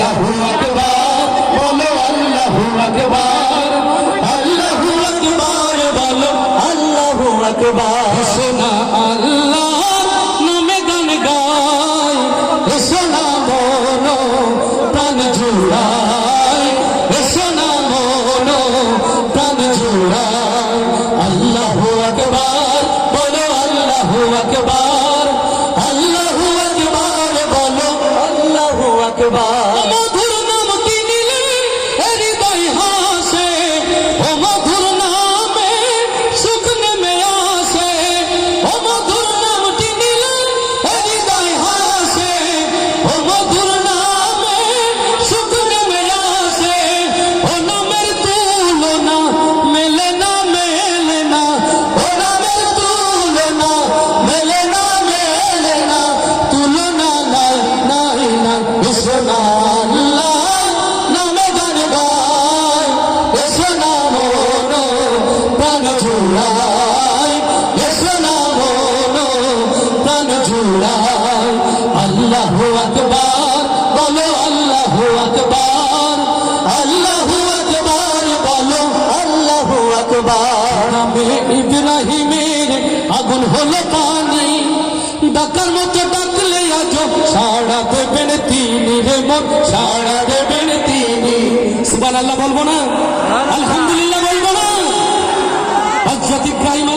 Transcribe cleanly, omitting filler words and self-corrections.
আল্লাহু আকবার বলো আল্লাহু আকবার, আল্লাহু আকবার বলো আল্লাহু আকবার। সোনা আল্লাহ নামে গান গায়, সোনা মনো প্রাণ জুড়ায়, সোনা মনো প্রাণ জুড়ায়। আল্লাহু আকবার বলো আল্লাহু আকবার, আল্লাহু আকবার বলো আল্লাহু আকবার। মধুর নামটি নিলে হৃদয় হাসে, ও মধুর নামে সুখ নেমে আসে, ও মধুর নামটি নিলে হৃদয় হাসে, ও মধুর নামে সুখ নেমে আসে। ও নামের তুলনা মেলে না মেলে না, ও নামের তুলনা মেলে না মেলে না, তুলনা নাই নাই নাই। সোনা আল্লাহ নামে গান গায়, সোনা মনো প্রাণ জুড়ায়, সোনা মনো প্রাণ জুড়ায়। আল্লাহু আকবার বলো আল্লাহু আকবার, আল্লাহু আকবার বলো আল্লাহু আকবার। নামে ইব্রাহিমের আগুন হলো পানি, ডাকার মতো ডাকলে আজ সাড়া দেবেন তিনি রে মন, সাড়া দেবেন তিনি। সুবহানাল্লাহ বলবো না, আলহামদুলিল্লাহ বলবো না। হযরত ইব্রাহিম